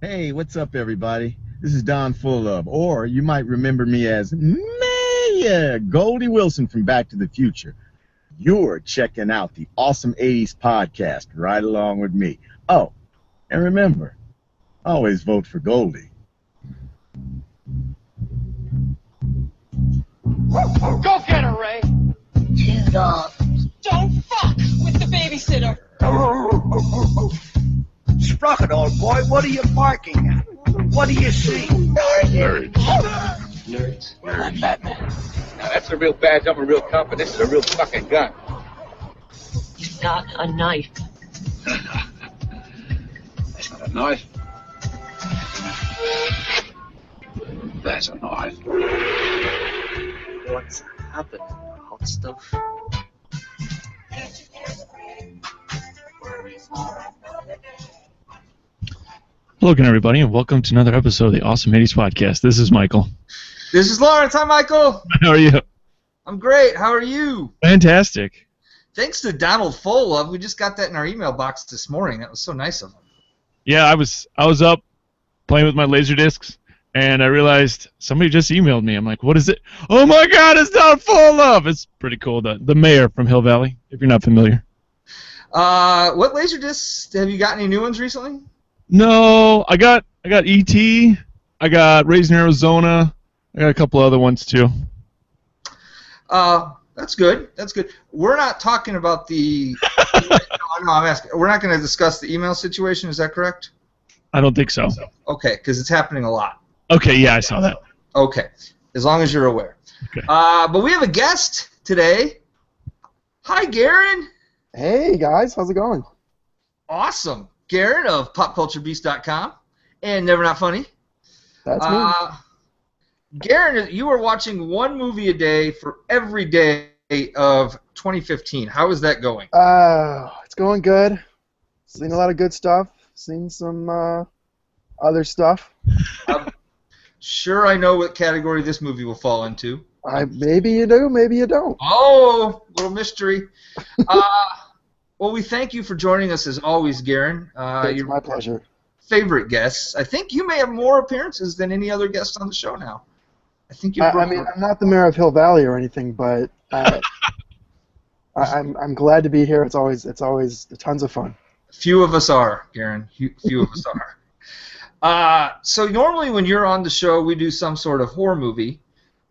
Hey, what's up, everybody? This is Don Full or you might remember me as Mayor Goldie Wilson from Back to the Future. You're checking out the Awesome 80s podcast right along with me. Oh, and remember, always vote for Goldie. Go get her, Ray. Two dogs. Don't fuck with the babysitter. Sprocket, old boy, what are you barking at? What do you see? Nerds. Nerds. I'm Batman. Now that's a real badge. I'm a real cop, and this is a real fucking gun. It's not a knife. That's not a knife. That's a knife. What's happening? Hot stuff. Hello again, everybody, and welcome to another episode of the Awesome 80s Podcast. This is Michael. This is Lawrence. Hi, Michael. How are you? I'm great. How are you? Fantastic. Thanks to Donald Full. We just got that in our email box this morning. That was so nice of him. Yeah, I was up playing with my laser discs, and I realized somebody just emailed me. I'm like, what is it? Oh my God, it's Donald Full. It's pretty cool. The mayor from Hill Valley, if you're not familiar. What laser discs? Have you got any new ones recently? No, I got E.T., I got Raising Arizona, I got a couple other ones too. That's good. That's good. We're not talking about the. No, I'm asking. We're not going to discuss the email situation. Is that correct? I don't think so. Okay, because it's happening a lot. Okay, yeah, I saw that. Okay, as long as you're aware. Okay. But we have a guest today. Hi, Garon. Hey guys, how's it going? Awesome. Garon of PopCultureBeast.com and Never Not Funny. That's me. Garon, you are watching one movie a day for every day of 2015. How is that going? It's going good. Seen a lot of good stuff. Seen some other stuff. Sure, I know what category this movie will fall into. Maybe you do, maybe you don't. Oh, little mystery. Well, we thank you for joining us as always, Garon. It's my pleasure. Favorite guests. I think you may have more appearances than any other guest on the show now. I think you. I mean, I'm not the mayor of Hill Valley or anything, but I'm glad to be here. It's always tons of fun. Few of us are, Garon. Few of us are. So normally when you're on the show, we do some sort of horror movie.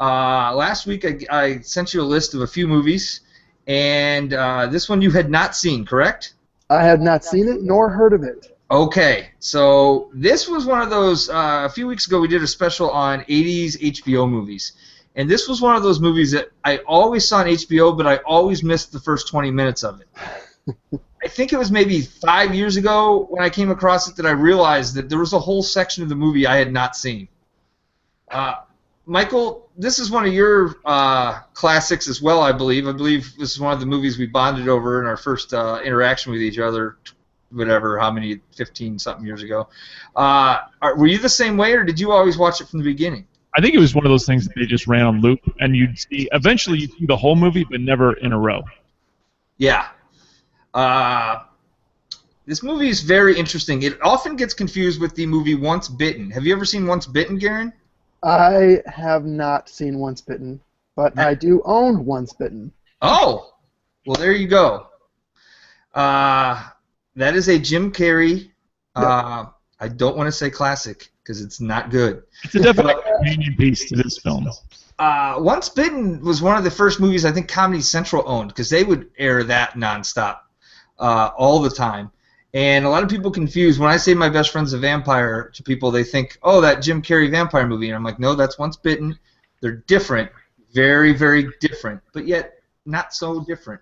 Last week I sent you a list of a few movies, and this one you had not seen, correct? I had not seen it nor heard of it. Okay, so this was one of those, a few weeks ago we did a special on 80s HBO movies, and this was one of those movies that I always saw on HBO, but I always missed the first 20 minutes of it. I think it was maybe 5 years ago when I came across it that I realized that there was a whole section of the movie I had not seen. Michael, this is one of your classics as well, I believe. I believe this is one of the movies we bonded over in our first interaction with each other, whatever, how many, 15-something years ago. Were you the same way, or did you always watch it from the beginning? I think it was one of those things that they just ran on loop, and eventually you'd see the whole movie, but never in a row. Yeah. This movie is very interesting. It often gets confused with the movie Once Bitten. Have you ever seen Once Bitten, Garon? I have not seen Once Bitten, but I do own Once Bitten. Oh! Well, there you go. That is a Jim Carrey, I don't want to say classic, because it's not good. It's a definite companion piece to this film. Once Bitten was one of the first movies I think Comedy Central owned, because they would air that nonstop all the time. And a lot of people confuse, when I say My Best Friend's a Vampire to people, they think, oh, that Jim Carrey vampire movie. And I'm like, no, that's Once Bitten. They're different, very, very different, but yet not so different.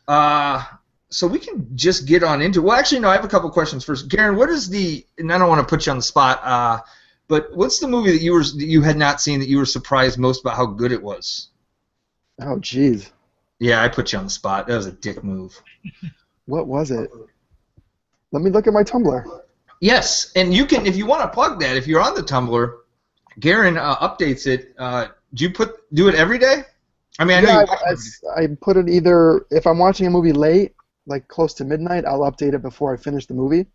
So we can just get on into it. Well, actually, no, I have a couple questions first. Garon, what is the, and I don't want to put you on the spot, but what's the movie that you had not seen that you were surprised most about how good it was? Oh, jeez. Yeah, I put you on the spot. That was a dick move. What was it? Let me look at my Tumblr. Yes, and you can, if you want to plug that, if you're on the Tumblr, Garon updates it. Do you do it every day? I mean, I know I put it either if I'm watching a movie late, like close to midnight, I'll update it before I finish the movie,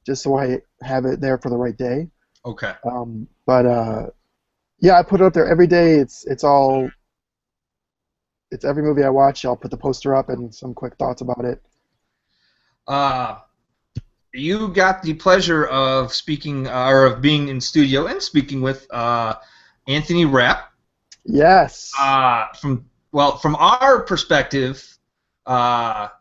just so I have it there for the right day. Okay. Yeah, I put it up there every day. It's every movie I watch. I'll put the poster up and some quick thoughts about it. You got the pleasure of speaking or of being in studio and speaking with Anthony Rapp. Yes. From our perspective, Adventures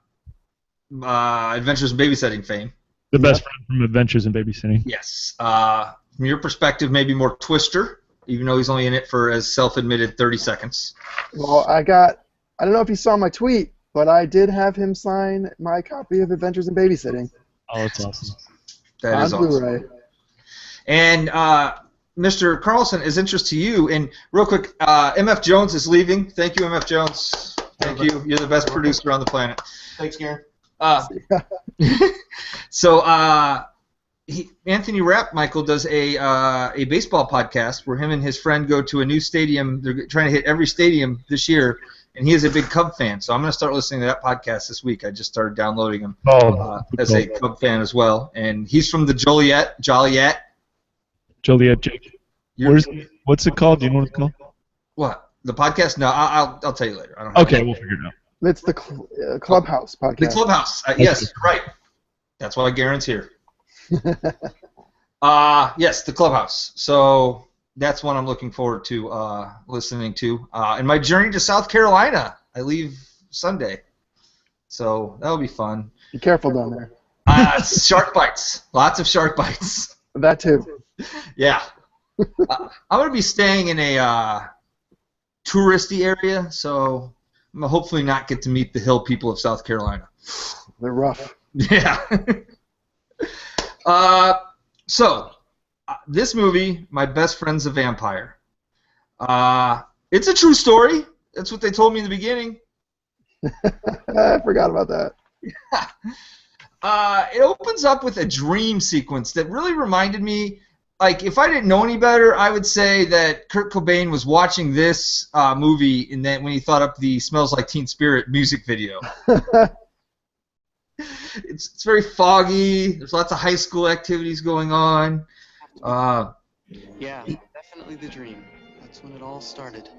in Babysitting fame. The best friend from Adventures in Babysitting. Yes. From your perspective, maybe more Twister, even though he's only in it for, as self-admitted, 30 seconds. Well, I don't know if you saw my tweet, but I did have him sign my copy of Adventures in Babysitting. Oh, that's awesome. That is on awesome. Blu-ray. And Mr. Carlson, is interest to you. And real quick, MF Jones is leaving. Thank you, MF Jones. Thank you. You're the best producer on the planet. Thanks, Garen. So Anthony Rapp, Michael, does a baseball podcast where him and his friend go to a new stadium. They're trying to hit every stadium this year, and he is a big Cub fan. So I'm going to start listening to that podcast this week. I just started downloading him as a Cub fan as well. And he's from the Joliet. Joliet, Jake. What's it called? Do you know what it's called? What? The podcast? No, I'll tell you later. I don't Okay, we'll figure it out. It's the Clubhouse podcast. The Clubhouse. Yes, you're right. That's why Garen's here. Yes, the Clubhouse. So that's one I'm looking forward to listening to. And my journey to South Carolina. I leave Sunday. So that'll be fun. Be careful down there. Shark bites. Lots of shark bites. That too. Yeah. I'm going to be staying in a touristy area, so I'm going to hopefully not get to meet the hill people of South Carolina. They're rough. Yeah. So, this movie, My Best Friend's a Vampire. It's a true story. That's what they told me in the beginning. I forgot about that. It opens up with a dream sequence that really reminded me, like, if I didn't know any better, I would say that Kurt Cobain was watching this movie and then when he thought up the Smells Like Teen Spirit music video. It's very foggy. There's lots of high school activities going on. Yeah, definitely the dream. That's when it all started.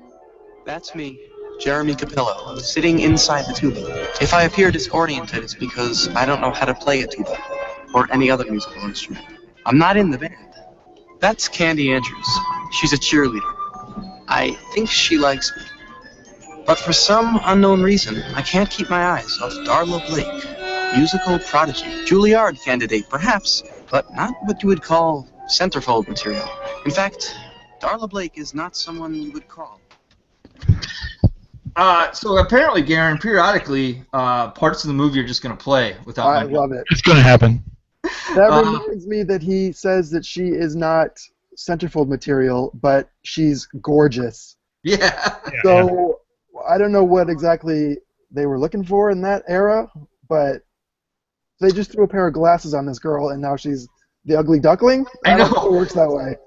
That's me, Jeremy Capello, sitting inside the tuba. If I appear disoriented, it's because I don't know how to play a tuba or any other musical instrument. I'm not in the band. That's Candy Andrews. She's a cheerleader. I think she likes me. But for some unknown reason, I can't keep my eyes off Darla Blake, musical prodigy. Juilliard candidate, perhaps, but not what you would call centerfold material. In fact, Darla Blake is not someone you would call. So apparently, Garon, periodically, parts of the movie are just going to play without. I love it. It's going to happen. That reminds me that he says that she is not centerfold material, but she's gorgeous. Yeah. So I don't know what exactly they were looking for in that era, but they just threw a pair of glasses on this girl, and now she's the ugly duckling. I know. don't think it works that way.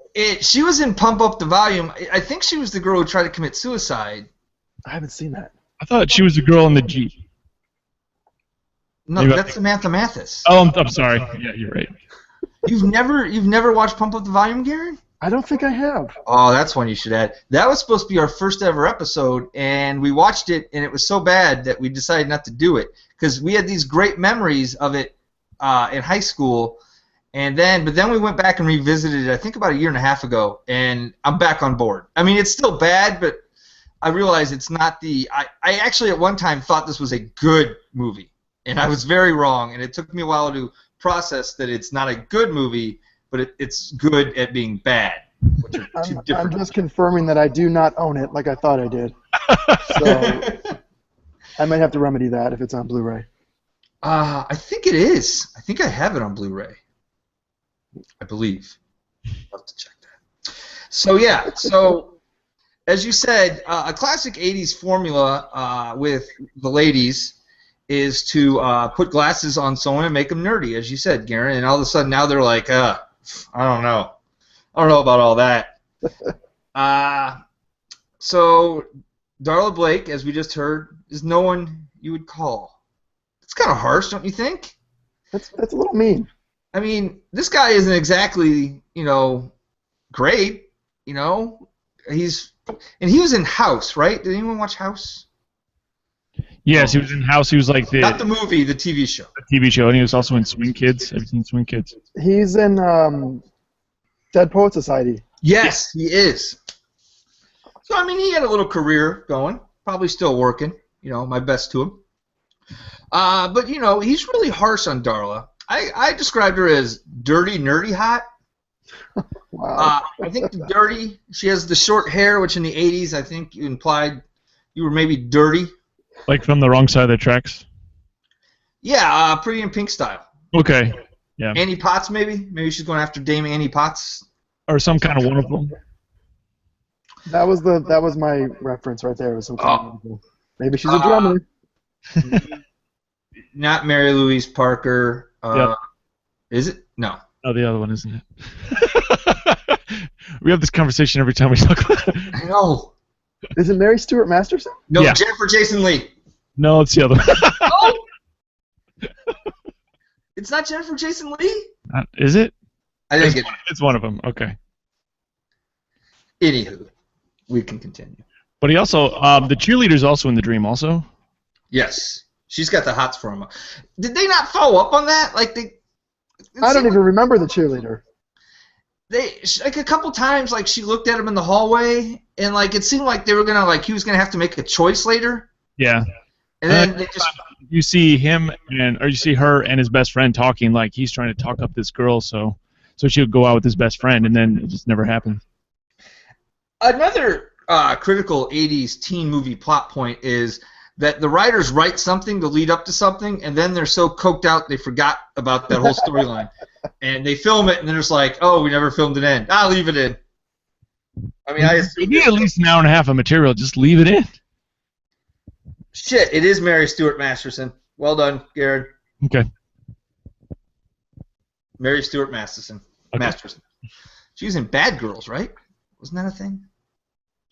She was in Pump Up the Volume. I think she was the girl who tried to commit suicide. I haven't seen that. I thought she was the girl in the Jeep. No, that's Samantha Mathis. Oh, I'm sorry. Yeah, you're right. You've never watched Pump Up the Volume, Garon? I don't think I have. Oh, that's one you should add. That was supposed to be our first ever episode, and we watched it, and it was so bad that we decided not to do it because we had these great memories of it in high school, but then we went back and revisited it. I think about a year and a half ago, and I'm back on board. I mean, it's still bad, but I realize it's not the. I actually at one time thought this was a good movie. And I was very wrong, and it took me a while to process that it's not a good movie, but it's good at being bad, which are two different. I'm just confirming that I do not own it like I thought I did. So I might have to remedy that if it's on Blu-ray. I think it is. I think I have it on Blu-ray. I believe. I'll have to check that. So, yeah. So, as you said, a classic 80s formula with the ladies is to put glasses on someone and make them nerdy, as you said, Garon, and all of a sudden now they're like, I don't know. I don't know about all that. So Darla Blake, as we just heard, is no one you would call It's kind of harsh, don't you think? That's a little mean. I mean, this guy isn't exactly, great. He was in House, right? Did anyone watch House? Yes, he was in House. He was like Not the movie, the TV show. The TV show, and he was also in Swing Kids. Have you seen Swing Kids? He's in Dead Poet Society. Yes, he is. So, I mean, he had a little career going. Probably still working. My best to him. But, he's really harsh on Darla. I described her as dirty, nerdy hot. Wow. I think the dirty, she has the short hair, which in the 80s, I think you implied you were maybe dirty. Like from the wrong side of the tracks? Yeah, Pretty in Pink style. Okay, yeah. Annie Potts, maybe? Maybe she's going after Dame Annie Potts. Or some kind of wonderful. That was my reference right there. Was some kind of wonderful. Maybe she's a drummer. Not Mary Louise Parker. Yep. Is it? No. Oh, the other one, isn't it? We have this conversation every time we talk about it. I know. Is it Mary Stuart Masterson? No, Yeah. Jennifer Jason Leigh. No, it's the other one. Oh! It's not Jennifer Jason Leigh? Is it? I think It's one of them. Okay. Anywho, we can continue. But he also, the cheerleader's also in the dream also. Yes. She's got the hots for him. Did they not follow up on that? I don't even remember the cheerleader. A couple times, she looked at him in the hallway, and it seemed like they were gonna he was gonna have to make a choice later. Yeah. And then they just you see him or you see her and his best friend talking like he's trying to talk up this girl, so she'll go out with his best friend, and then it just never happens. Another critical '80s teen movie plot point is that the writers write something to lead up to something, and then they're so coked out they forgot about that whole storyline. And they film it, and they're just like, oh, we never filmed it in. I'll leave it in. I mean, You need at least an hour and a half of material. Just leave it in. Shit, it is Mary Stuart Masterson. Well done, Garon. Okay. Mary Stuart Masterson. Okay. Masterson. She was in Bad Girls, right? Wasn't that a thing?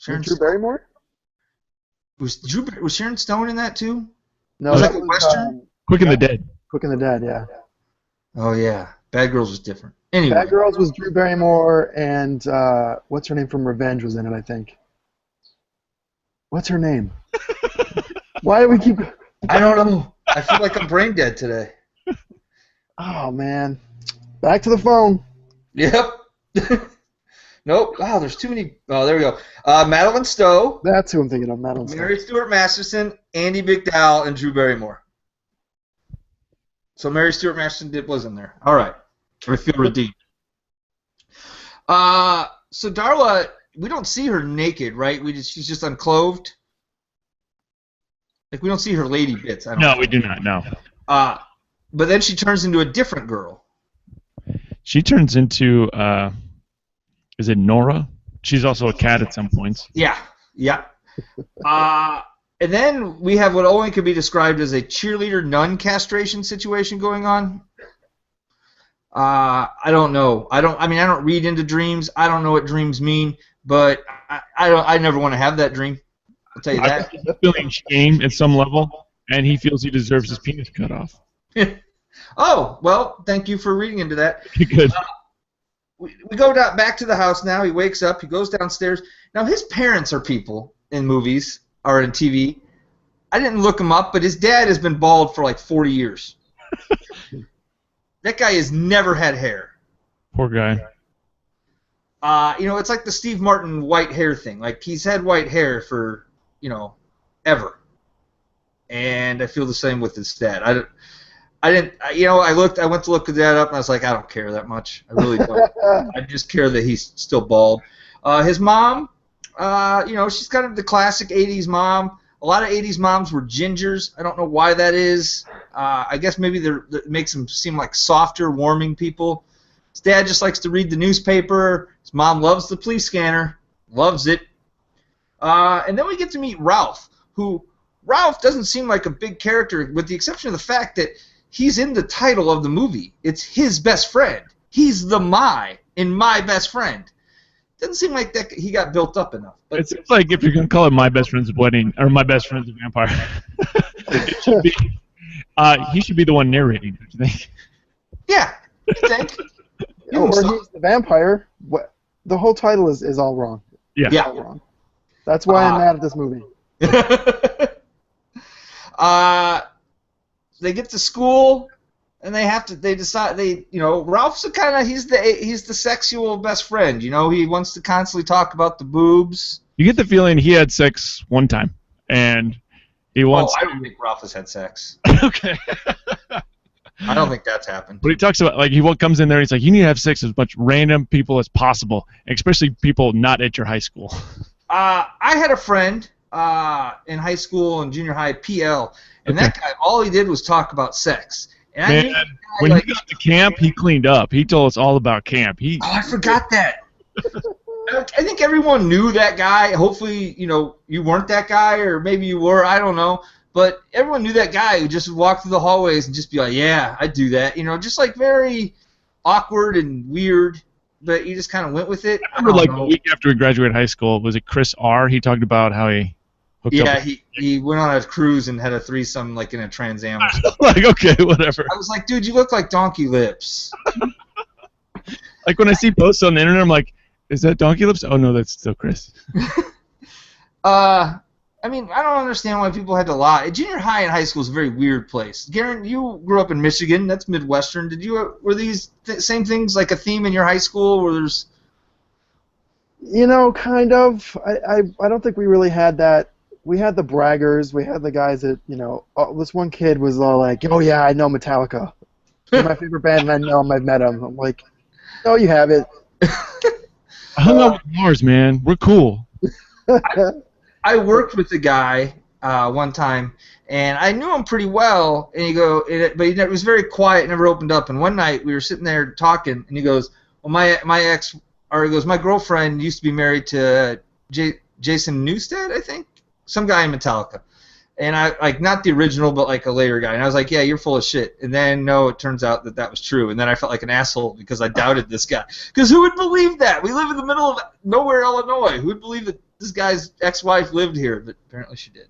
Drew Barrymore? Was Sharon Stone in that too? No, Was that it was Western? Quick and the Dead. Quick and the Dead, yeah. Oh yeah, Bad Girls was different. Anyway, Bad Girls was Drew Barrymore, and what's her name from Revenge was in it, I think. What's her name? Why do we keep... I don't know. I feel like I'm brain dead today. Oh, man. Back to the phone. Yep. Nope. Wow, there's too many. Oh, there we go. Madeline Stowe. That's who I'm thinking of, Madeline Stowe. Mary Stuart Masterson, Andy McDowell, and Drew Barrymore. So Mary Stuart Masterson was in there. All right. I feel redeemed. So Darla, we don't see her naked, right? She's just unclothed. We don't see her lady bits. No, we do not. No. But then she turns into a different girl. She turns into, is it Nora? She's also a cat at some points. Yeah. And then we have what only could be described as a cheerleader nun castration situation going on. I don't know. I don't read into dreams. I don't know what dreams mean, but I never want to have that dream. I'll tell you that. He's feeling shame at some level, and he feels he deserves his penis cut off. Oh, well, thank you for reading into that. Good. We go back to the house now. He wakes up. He goes downstairs. Now, his parents are people in movies or in TV. I didn't look him up, but his dad has been bald for like 40 years. That guy has never had hair. Poor guy. It's like the Steve Martin white hair thing. Like, he's had white hair for, ever. And I feel the same with his dad. I went to look his dad up, and I was like, I don't care that much. I really don't. I just care that he's still bald. His mom, she's kind of the classic 80s mom. A lot of 80s moms were gingers. I don't know why that is. I guess maybe it makes them seem like softer, warming people. His dad just likes to read the newspaper. His mom loves the police scanner. Loves it. And then we get to meet Ralph, who Ralph doesn't seem like a big character, with the exception of the fact that he's in the title of the movie. It's his best friend. He's the in My Best Friend. Doesn't seem like that he got built up enough. But it seems like if you're going to call it My Best Friend's Wedding, or My Best Friend's Vampire, it should be He should be the one narrating, don't you think? Yeah, you think? Or he's the vampire. What? The whole title is all wrong. Yeah. Yeah. All wrong. That's why I'm mad at this movie. They get to school, and they decide, Ralph's he's the sexual best friend, he wants to constantly talk about the boobs. You get the feeling he had sex one time, and he wants. I don't think Ralph has had sex. Okay. I don't think that's happened. But he talks about, like, he comes in there and he's like, you need to have sex with as much random people as possible, especially people not at your high school. I had a friend in high school and junior high, PL, and that guy, all he did was talk about sex. And Man, when he got to camp, he cleaned up. He told us all about camp. I forgot that. I think everyone knew that guy. Hopefully, you weren't that guy, or maybe you were. I don't know. But everyone knew that guy who just would walk through the hallways and just be like, yeah, I do that. Just like very awkward and weird, but you just kind of went with it. I remember a week after we graduated high school, was it Chris R? He talked about how he hooked up. Yeah, he went on a cruise and had a threesome like in a Trans Am. Like, okay, whatever. I was like, dude, you look like Donkey Lips. Like when I see posts on the internet, I'm like, is that Donkey Lips? Oh no, that's still Chris. I mean, I don't understand why people had to lie. Junior high and high school is a very weird place. Garon, you grew up in Michigan. That's Midwestern. Were these same things like a theme in your high school? Where there's, Kind of. I don't think we really had that. We had the braggers. We had the guys that, this one kid was all like, oh yeah, I know Metallica. They're my favorite band, and I know them. I've met them. I'm like, no, you haven't. I hung out with Mars, man. We're cool. I worked with a guy one time, and I knew him pretty well. And but he was very quiet, never opened up. And one night we were sitting there talking, and he goes, "Well, my girlfriend used to be married to Jason Newsted, I think, some guy in Metallica." And I like not the original, but like a later guy. And I was like, "Yeah, you're full of shit." And then no, it turns out that was true. And then I felt like an asshole because I doubted this guy. Because who would believe that? We live in the middle of nowhere, Illinois. Who would believe that this guy's ex-wife lived here? But apparently she did.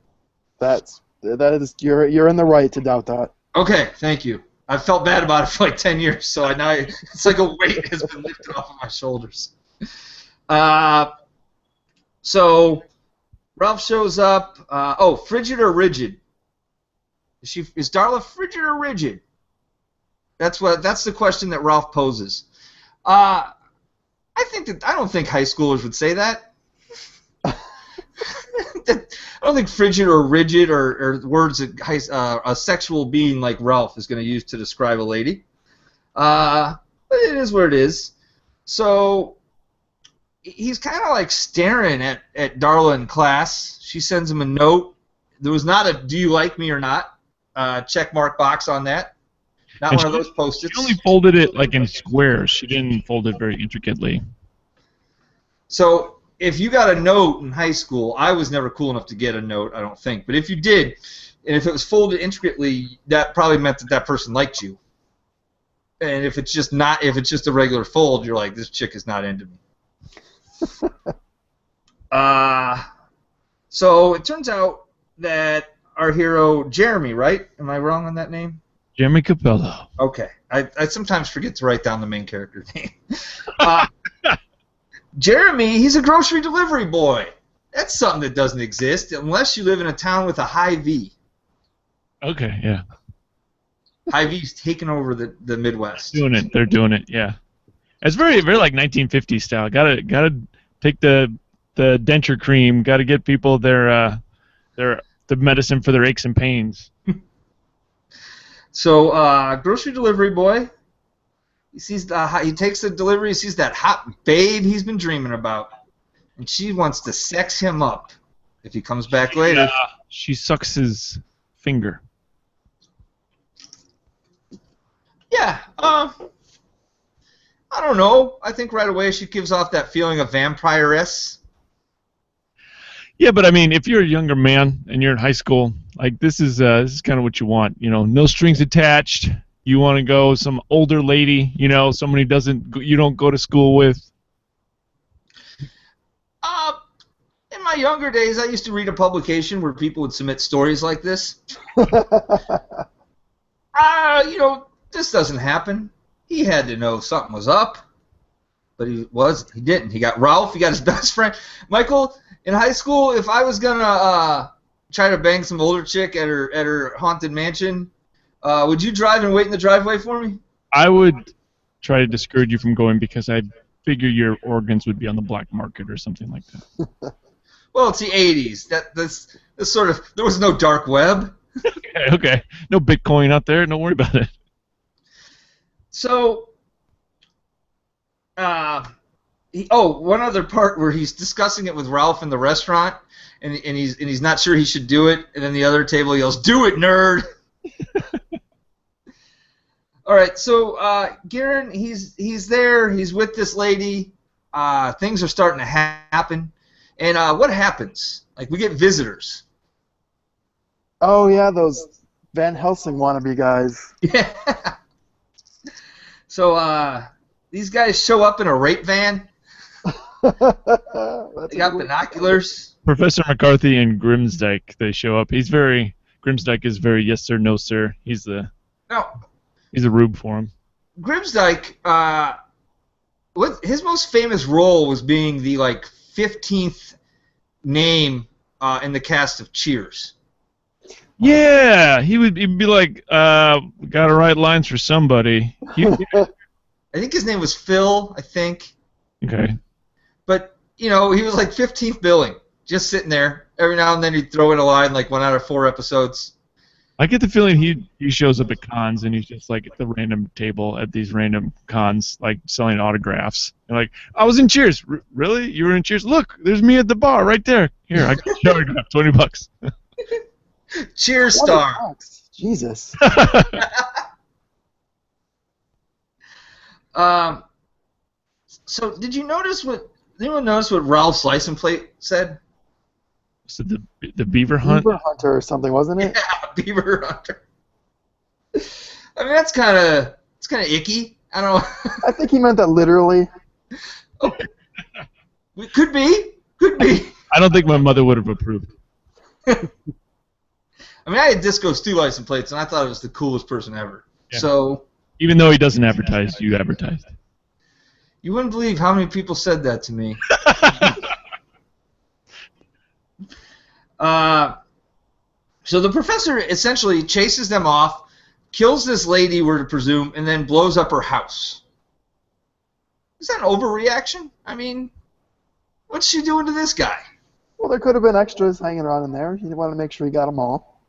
That is you're in the right to doubt that. Okay, thank you. I felt bad about it for like 10 years, so it's like a weight has been lifted off of my shoulders. So Ralph shows up. Frigid or rigid? Is Darla frigid or rigid? That's the question that Ralph poses. I don't think high schoolers would say that. I don't think frigid or rigid are words that a sexual being like Ralph is going to use to describe a lady. But it is what it is. So he's kind of like staring at Darla in class. She sends him a note. There was not a "Do you like me or not?" Check mark box on that. Not one of those post-its. She only folded it like in squares. She didn't fold it very intricately. So if you got a note in high school, I was never cool enough to get a note, I don't think. But if you did, and if it was folded intricately, that probably meant that person liked you. And if it's just a regular fold, you're like, this chick is not into me. So it turns out that our hero Jeremy, right? Am I wrong on that name? Jeremy Capello. Okay. I sometimes forget to write down the main character name. Jeremy, he's a grocery delivery boy. That's something that doesn't exist unless you live in a town with a high V. Okay, yeah. High V's taken over the Midwest. They're doing it, yeah. It's very, very like 1950s style. Gotta take the denture cream. Gotta get people the medicine for their aches and pains. So, grocery delivery boy. He takes the delivery. He sees that hot babe he's been dreaming about, and she wants to sex him up. If he comes back later, she sucks his finger. Yeah. I don't know. I think right away she gives off that feeling of vampiress. Yeah, but I mean, if you're a younger man and you're in high school, like this is kind of what you want. No strings attached. You want to go some older lady, someone who you don't go to school with. In my younger days, I used to read a publication where people would submit stories like this. This doesn't happen. He had to know something was up, but he didn't. He got Ralph. He got his best friend Michael. In high school, if I was gonna try to bang some older chick at her haunted mansion, would you drive and wait in the driveway for me? I would try to discourage you from going because I figure your organs would be on the black market or something like that. Well, it's the 80s. That's sort of, there was no dark web. Okay. No Bitcoin out there. Don't worry about it. So, one other part where he's discussing it with Ralph in the restaurant, and he's not sure he should do it, and then the other table yells, "Do it, nerd!" All right, so Garon, he's there. He's with this lady. Things are starting to happen, and what happens? Like, we get visitors. Oh yeah, those Van Helsing wannabe guys. Yeah. So these guys show up in a rape van. They got binoculars. Professor McCarthy and Grimsdyke, they show up. Grimsdyke is very yes sir, no sir. He's a rube for him. Grimsdyke, his most famous role was being the 15th name in the cast of Cheers. Yeah, he'd be like, gotta write lines for somebody. I think his name was Phil, I think. Okay. But, he was like 15th billing, just sitting there. Every now and then he'd throw in a line like 1 out of 4 episodes. I get the feeling he shows up at cons and he's just like at the random table at these random cons, like selling autographs. And like, I was in Cheers. Really? You were in Cheers? Look, there's me at the bar right there. Here, I got your autograph, $20. Cheers star. Jesus. So did you notice anyone notice what Ralph's license plate said? Was it the Beaver Hunt? Beaver Hunter or something, wasn't it? Yeah, Beaver Hunter. I mean, it's kind of icky. I don't know. I think he meant that literally. Oh. It could be. I don't think my mother would have approved. I mean, I had Disco Stu license plates, and I thought it was the coolest person ever. Yeah. So, even though he doesn't advertise, you advertised. You wouldn't believe how many people said that to me. So the professor essentially chases them off, kills this lady, we're to presume, and then blows up her house. Is that an overreaction? I mean, what's she doing to this guy? Well, there could have been extras hanging around in there. He wanted to make sure he got them all.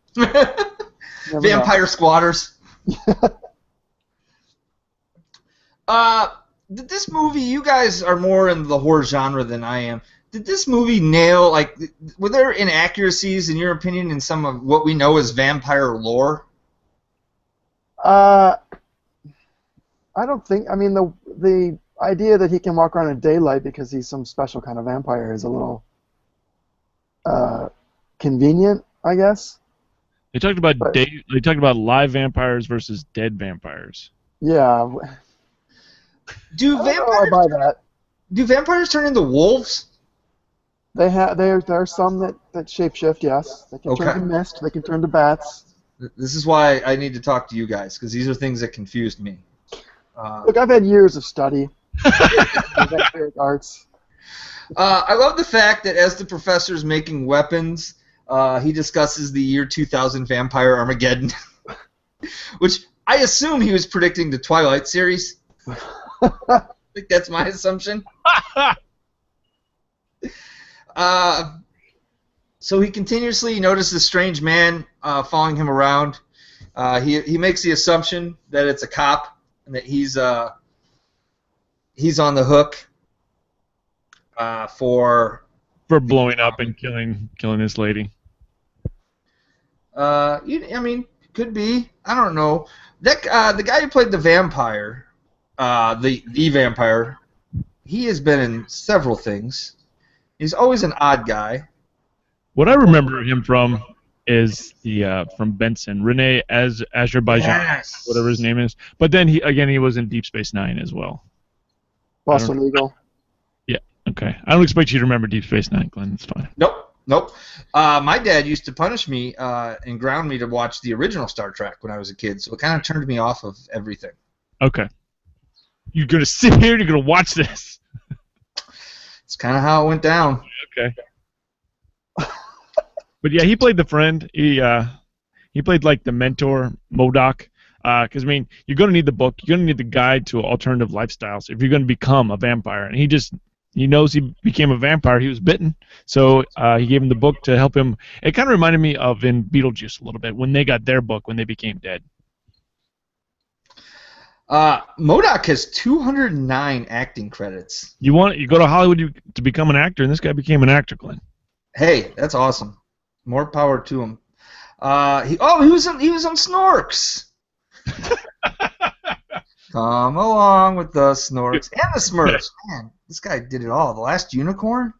Vampire squatters. Did this movie, you guys are more in the horror genre than I am. Did this movie nail, were there inaccuracies, in your opinion, in some of what we know as vampire lore? I don't think, I mean, the idea that he can walk around in daylight because he's some special kind of vampire is a little convenient, I guess. They talked about live vampires versus dead vampires. Yeah. Do vampires turn into wolves? There are some that shapeshift, yes. They can turn to mist, they can turn to bats. This is why I need to talk to you guys, because these are things that confused me. Look, I've had years of study. Vampiric arts. I love the fact that as the professor's making weapons, he discusses the year 2000 vampire Armageddon, which I assume he was predicting the Twilight series. I think that's my assumption. So he continuously notices a strange man following him around. He makes the assumption that it's a cop and that he's on the hook for blowing up and killing this lady. I mean, could be. I don't know. That the guy who played the vampire, the vampire, he has been in several things. He's always an odd guy. What I remember him from is from Benson, Rene Azerbaijan, yes. Whatever his name is. But then he was in Deep Space Nine as well. Boston Legal. Yeah. Okay. I don't expect you to remember Deep Space Nine, Glenn. It's fine. Nope. Nope. My dad used to punish me and ground me to watch the original Star Trek when I was a kid, so it kind of turned me off of everything. Okay. You're gonna sit here and you're gonna watch this. It's kind of how it went down. Okay. But yeah, he played the friend. He played like the mentor, MODOK. Because I mean, you're gonna need the book. You're gonna need the guide to alternative lifestyles if you're gonna become a vampire. And he knows he became a vampire. He was bitten, so he gave him the book to help him. It kind of reminded me of in Beetlejuice a little bit when they got their book when they became dead. MODOK has 209 acting credits. You go to Hollywood to become an actor, and this guy became an actor, Glenn. Hey, that's awesome. More power to him. He was on Snorks. Come along with the Snorks and the Smurfs. Man, this guy did it all. The Last Unicorn,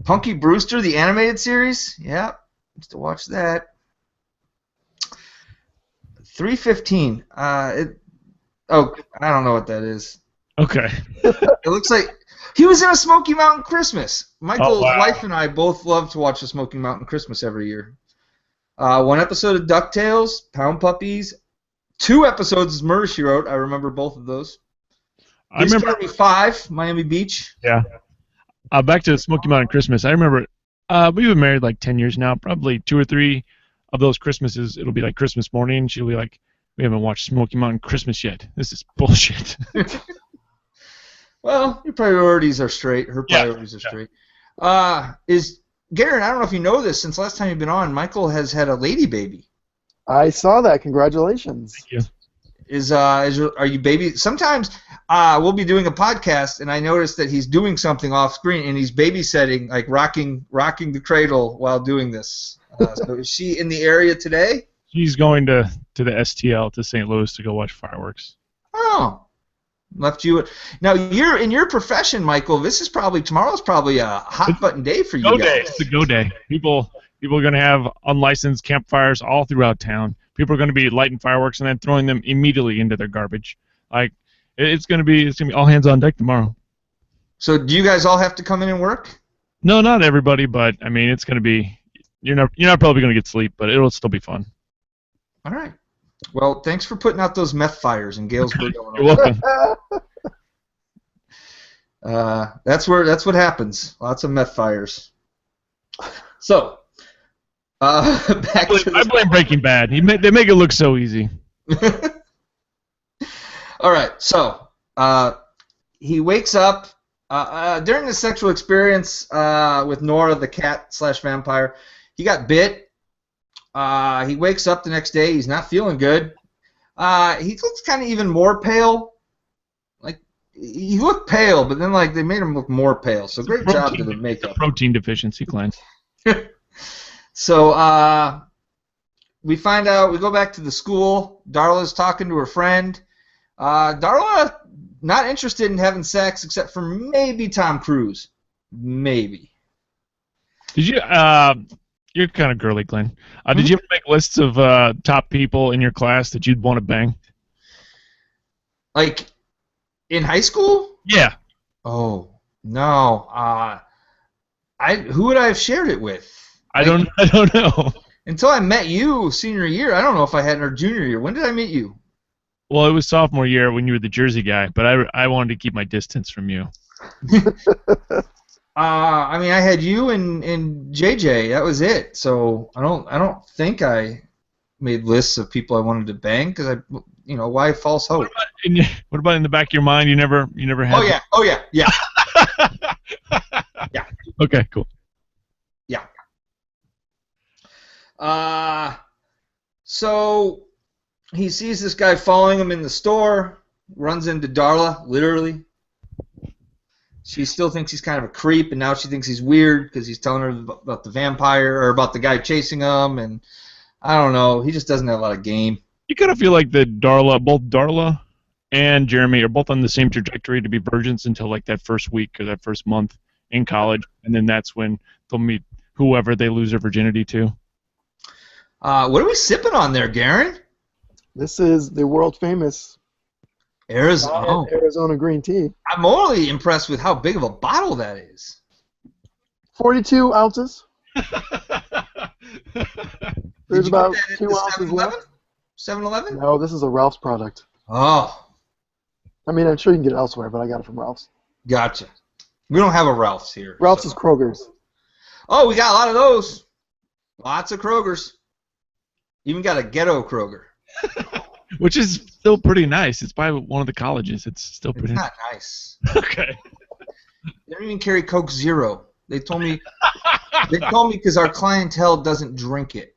Punky Brewster, the animated series. Yeah, used to watch that. 315. Oh, I don't know what that is. Okay. It looks like he was in a Smoky Mountain Christmas. Michael's wow. wife and I both love to watch the Smoky Mountain Christmas every year. One episode of DuckTales, Pound Puppies, 2 episodes of Murder, She Wrote. I remember both of those. I remember 5, Miami Beach. Yeah. Back to Smoky Mountain Christmas. I remember we've been married like 10 years now. Probably 2 or 3 of those Christmases, it'll be like Christmas morning. She'll be like, "We haven't watched Smoky Mountain Christmas yet. This is bullshit." Well, your priorities are straight. Her priorities are straight. Garon, I don't know if you know this. Since last time you've been on, Michael has had a lady baby. I saw that. Congratulations. Thank you. Are you baby? Sometimes we'll be doing a podcast, and I notice that he's doing something off screen, and he's babysitting, like rocking the cradle while doing this. So is she in the area today? She's going to the STL to St. Louis to go watch fireworks. Oh, left you. Now you're in your profession, Michael. Tomorrow's probably a hot button day for you Go guys. day. It's a go day. People are going to have unlicensed campfires all throughout town. People are going to be lighting fireworks and then throwing them immediately into their garbage. Like it's going to be all hands on deck tomorrow. So do you guys all have to come in and work? No, not everybody, but I mean it's going to be. You're not probably going to get sleep, but it'll still be fun. All right. Well, thanks for putting out those meth fires in Galesburg, You're Illinois. welcome. That's what happens. Lots of meth fires. So, back to I blame Breaking Bad. They make it look so easy. All right. So, he wakes up during the sexual experience with Nora, the cat/vampire. He got bit. He wakes up the next day. He's not feeling good. He looks kind of even more pale. Like he looked pale, but then like they made him look more pale. So great job to the makeup. Protein deficiency, Glenn. So we find out. We go back to the school. Darla's talking to her friend. Darla not interested in having sex except for maybe Tom Cruise. Maybe. Did you? You're kind of girly, Glenn. Did you ever make lists of top people in your class that you'd want to bang? Like in high school? Yeah. Oh no. Who would I have shared it with? I don't know. Until I met you senior year, I don't know if I had in our junior year. When did I meet you? Well, it was sophomore year when you were the Jersey guy, but I wanted to keep my distance from you. I mean, I had you and JJ. That was it. So I don't think I made lists of people I wanted to bang because why false hope? What about in the back of your mind? You never had. Oh yeah. Yeah. Okay, cool. Yeah. So he sees this guy following him in the store. Runs into Darla, literally. She still thinks he's kind of a creep, and now she thinks he's weird because he's telling her about the vampire or about the guy chasing him, and I don't know. He just doesn't have a lot of game. You kind of feel like both Darla and Jeremy are both on the same trajectory to be virgins until like that first week or that first month in college, and then that's when they'll meet whoever they lose their virginity to. What are we sipping on there, Garon? This is the world famous Arizona green tea. I'm only impressed with how big of a bottle that is. 42 ounces. There's Did you about get that at 2 the ounces 7-Eleven? left. 7-Eleven? No, this is a Ralph's product. Oh, I mean, I'm sure you can get it elsewhere, but I got it from Ralph's. gotcha. We don't have a Ralph's here. Ralph's so. is Kroger's. Oh, we got a lot of those. Lots of Kroger's. Even got a ghetto Kroger. Which is still pretty nice. It's by one of the colleges. It's still It's pretty not nice. Okay. They don't even carry Coke Zero. They told me because our clientele doesn't drink it.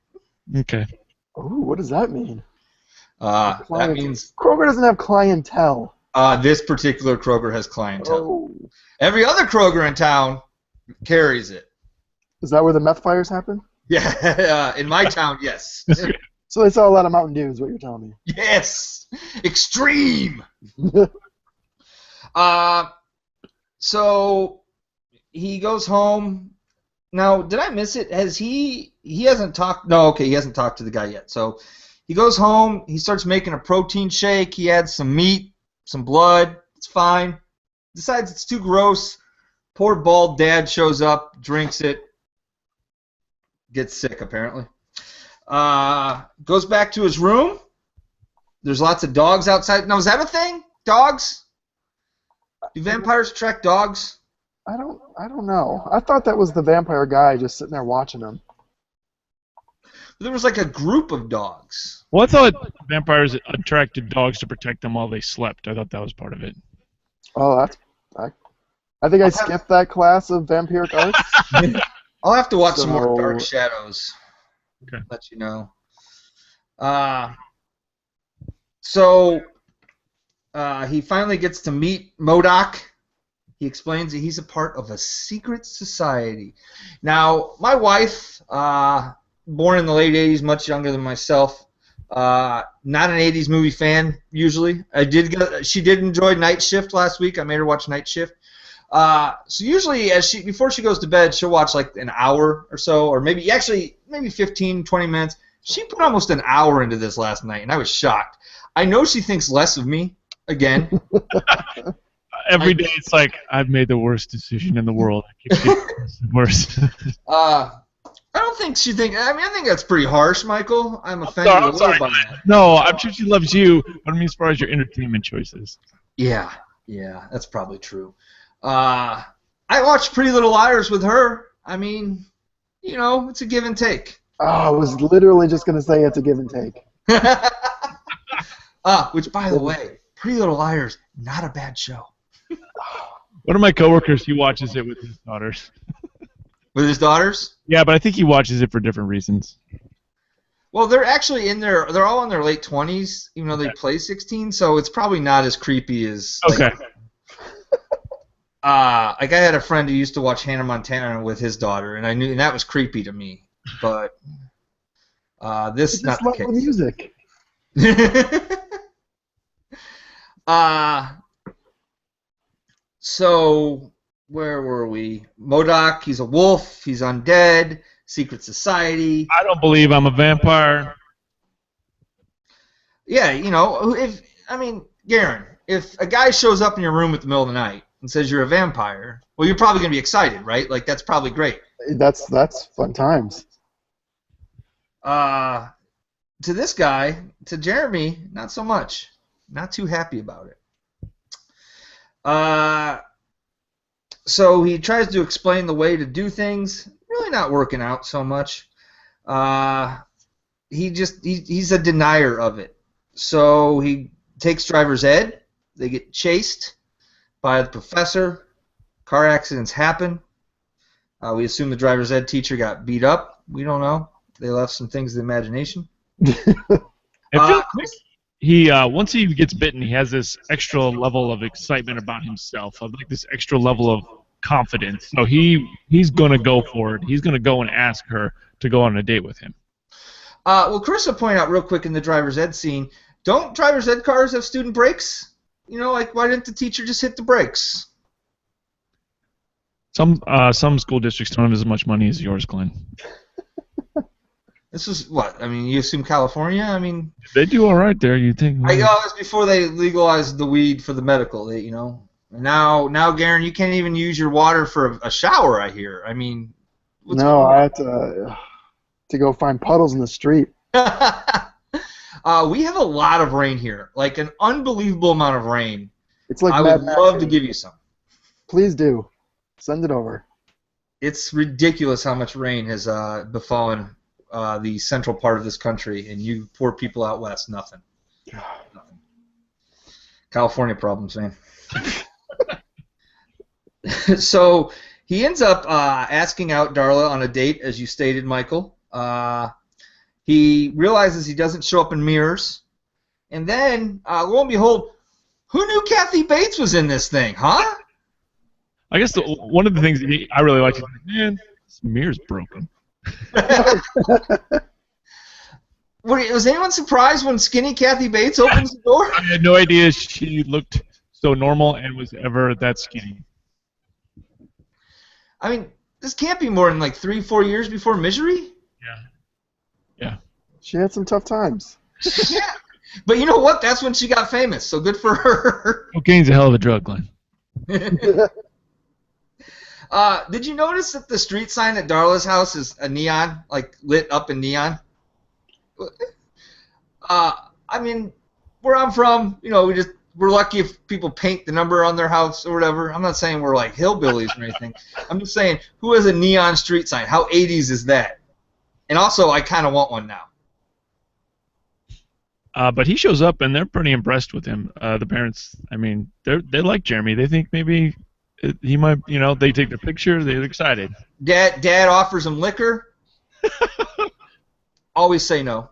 Okay. Ooh, what does that mean? That means Kroger doesn't have clientele. this particular Kroger has clientele. Oh. Every other Kroger in town carries it. Is that where the meth fires happen? Yeah, in my town, yes. So they saw a lot of Mountain Dew is what you're telling me. Yes, extreme. So he goes home. Now, did I miss it? He hasn't talked? No, okay, he hasn't talked to the guy yet. So he goes home. He starts making a protein shake. He adds some meat, some blood. It's fine. Decides it's too gross. Poor bald dad shows up, drinks it, gets sick apparently. Goes back to his room. There's lots of dogs outside. Now, is that a thing? Dogs? Do vampires attract dogs? I don't know. I thought that was the vampire guy just sitting there watching him. There was like a group of dogs. Well, I thought vampires attracted dogs to protect them while they slept. I thought that was part of it. Oh, I think I skipped that class of vampiric arts. I'll have to watch some So- more Dark Shadows. Okay. Let you know. So he finally gets to meet MODOK. He explains that he's a part of a secret society. Now, my wife, born in the late 80s, much younger than myself, not an 80s movie fan usually. She did enjoy Night Shift last week. I made her watch Night Shift. So usually before she goes to bed, she'll watch like an hour or so, or maybe 15, 20 minutes. She put almost an hour into this last night, and I was shocked. I know she thinks less of me, again. Every day it's like, I've made the worst decision in the world. I keep getting worse. I don't think she thinks. I mean, I think that's pretty harsh, Michael. I'm offended a little by that. No, I'm sure she loves you, but I mean as far as your entertainment choices. Yeah, that's probably true. I watched Pretty Little Liars with her. I mean, it's a give and take. Oh, I was literally just going to say it's a give and take. Which, by the way, Pretty Little Liars, not a bad show. One of my coworkers, he watches it with his daughters. With his daughters? Yeah, but I think he watches it for different reasons. Well, they're actually they're all in their late 20s, even though they play 16, so it's probably not as creepy as... Okay. I had a friend who used to watch Hannah Montana with his daughter, and that was creepy to me. But this is not the Just love the music. So where were we? MODOK, he's a wolf, he's undead, secret society. I don't believe I'm a vampire. Yeah, Garon, if a guy shows up in your room at the middle of the night and says you're a vampire, well, you're probably going to be excited, right? Like, that's probably great. That's fun times. To this guy, to Jeremy, not so much. Not too happy about it. So he tries to explain the way to do things. Really not working out so much. He's a denier of it. So he takes driver's ed. They get chased by the professor. Car accidents happen. We assume the driver's ed teacher got beat up. We don't know. They left some things to the imagination. I feel like he once he gets bitten, he has this extra level of excitement about himself, of like this extra level of confidence. So he's gonna go for it. He's gonna go and ask her to go on a date with him. Well, Carissa pointed out real quick in the driver's ed scene, don't driver's ed cars have student brakes? Like why didn't the teacher just hit the brakes? Some school districts don't have as much money as yours, Glenn. This is what? I mean, you assume California? I mean... They do all right there, you think. That's before they legalized the weed for the medical, Now, Garon, you can't even use your water for a shower. I hear. I mean, what's No, going I had to go find puddles in the street. on? We have a lot of rain here, like an unbelievable amount of rain. It's like I Mad would Max love to here. give you some. Please do. Send it over. It's ridiculous how much rain has befallen the central part of this country, and you poor people out west, nothing. Nothing. California problems, man. So he ends up asking out Darla on a date, as you stated, Michael. He realizes he doesn't show up in mirrors, and then, lo and behold, who knew Kathy Bates was in this thing, huh? I guess one of the things I really like is, man, this mirror's broken. Was anyone surprised when skinny Kathy Bates opens the door? I had no idea she looked so normal and was ever that skinny. I mean, this can't be more than like 3-4 years before Misery. Yeah. She had some tough times. Yeah. But you know what? That's when she got famous, so good for her. Cocaine's a hell of a drug, Glenn. Did you notice that the street sign at Darla's house is a neon, like lit up in neon? I mean, where I'm from, you know, we're lucky if people paint the number on their house or whatever. I'm not saying we're like hillbillies or anything. I'm just saying, who has a neon street sign? How 80s is that? And also, I kind of want one now. But he shows up, and they're pretty impressed with him. The parents, I mean, they like Jeremy. They think maybe he might, you know, they take their picture. They're excited. Dad offers him liquor. Always say no.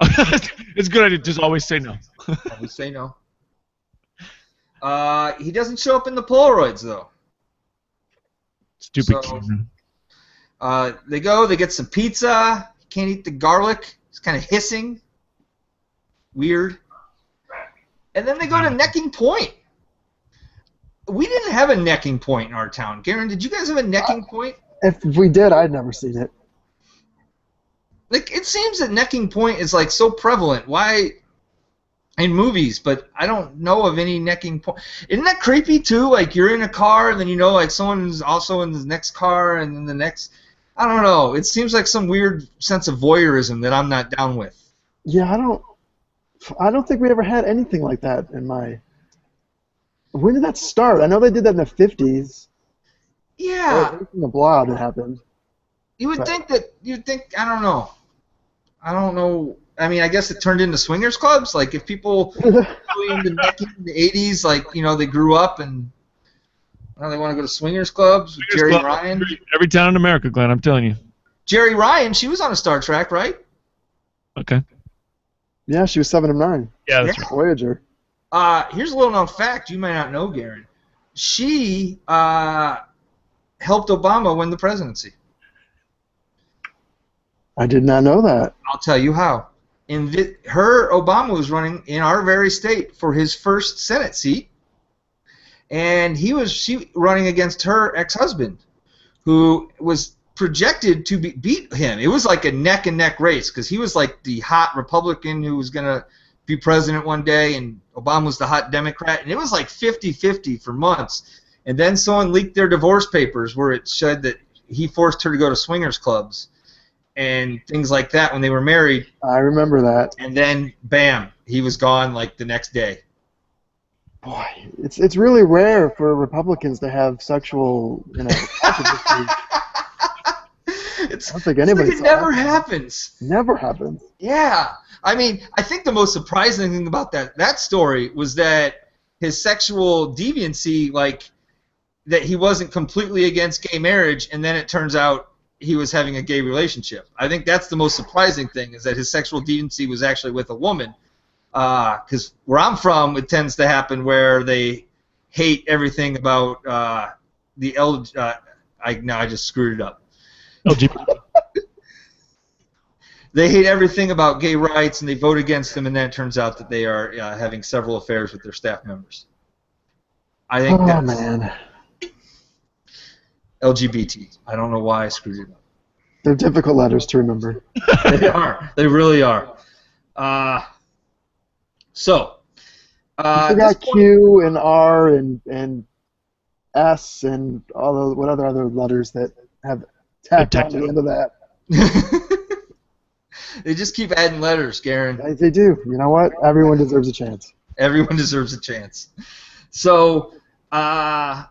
It's a good idea. Just always say no. Always say no. He doesn't show up in the Polaroids, though. Stupid So, kid. they go, they get some pizza. Can't eat the garlic. It's kind of hissing. Weird. And then they go to Necking Point. We didn't have a Necking Point in our town. Garon, did you guys have a Necking Point? If we did, I'd never seen it. Like, it seems that Necking Point is like so prevalent. Why in movies? But I don't know of any Necking Point. Isn't that creepy too? Like, you're in a car and then you know like someone's also in the next car and then the next. I don't know. It seems like some weird sense of voyeurism that I'm not down with. Yeah, I don't think we ever had anything like that in my. When did that start? I know they did that in the 50s. Yeah. In the Blob, it happened. You would think that. You'd think. I don't know. I mean, I guess it turned into swingers clubs. Like, if people really into necking in the 80s, like, you know, they grew up and now they want to go to swingers clubs with Jerry Ryan. Every town in America, Glenn, I'm telling you. Jerry Ryan, she was on a Star Trek, right? Okay. Yeah, she was 7 of 9. Yeah, that's right. Voyager. Here's a little known fact you might not know, Garon. She helped Obama win the presidency. I did not know that. I'll tell you how. Obama was running in our very state for his first Senate seat, and she running against her ex-husband, who was projected to beat him. It was like a neck-and-neck race because he was like the hot Republican who was going to be president one day, and Obama was the hot Democrat, and it was like 50-50 for months. And then someone leaked their divorce papers where it said that he forced her to go to swingers clubs and things like that when they were married. I remember that. And then, bam, he was gone like the next day. Boy, it's really rare for Republicans to have sexual, controversy. I don't think anybody. It never happens. Never happens. Yeah, I mean, I think the most surprising thing about that story was that his sexual deviancy, like that he wasn't completely against gay marriage, and then it turns out he was having a gay relationship. I think that's the most surprising thing, is that his sexual deviancy was actually with a woman. Because where I'm from, it tends to happen where they hate everything about the I just screwed it up. LGBT. They hate everything about gay rights, and they vote against them, and then it turns out that they are having several affairs with their staff members. I think that's man. LGBT. I don't know why I screwed it up. They're difficult letters to remember. They are. They really are. So, You At this forgot point, Q and R and S and all the what other letters that have tacked on to the end of that. they just keep adding letters, Garon. They do. You know what? Everyone deserves a chance. Everyone deserves a chance. So,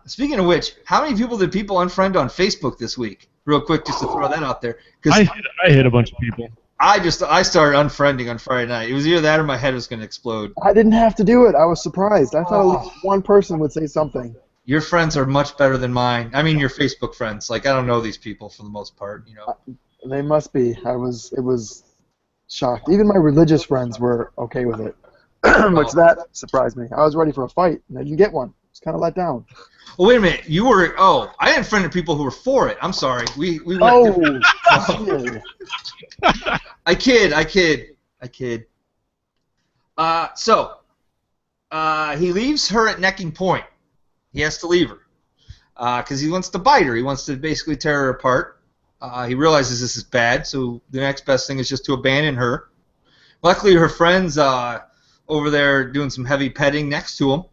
speaking of which, how many people did people unfriend on Facebook this week? Real quick, just to throw that out there. I hit a bunch of people. I started unfriending on Friday night. It was either that or my head was going to explode. I didn't have to do it. I was surprised. I thought at least one person would say something. Your friends are much better than mine. I mean, your Facebook friends. Like, I don't know these people for the most part, you know. They must be. It was shocked. Even my religious friends were okay with it, which that surprised me. I was ready for a fight, and I didn't get one. I was kind of let down. Oh, wait a minute. You were. Oh, I unfriended people who were for it. I'm sorry. We went. Oh, I kid. So, he leaves her at necking point. He has to leave her because he wants to bite her. He wants to basically tear her apart. He realizes this is bad, so the next best thing is just to abandon her. Luckily, her friend's over there doing some heavy petting next to him.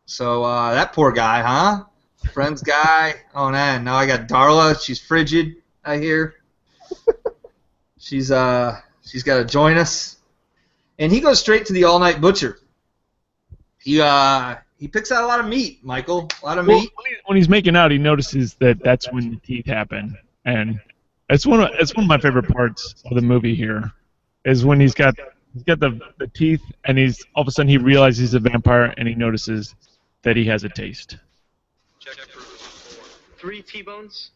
So that poor guy, huh? Friend's guy. Oh, man. Now I got Darla. She's frigid, I hear. She's got to join us. And he goes straight to the all-night butcher. He picks out a lot of meat, Michael. A lot of meat. When he's making out, he notices that that's when the teeth happen, and it's one of my favorite parts of the movie here, is when he's got the teeth, and he's all of a sudden he realizes he's a vampire, and he notices that he has a taste. Check for 3 T-bones,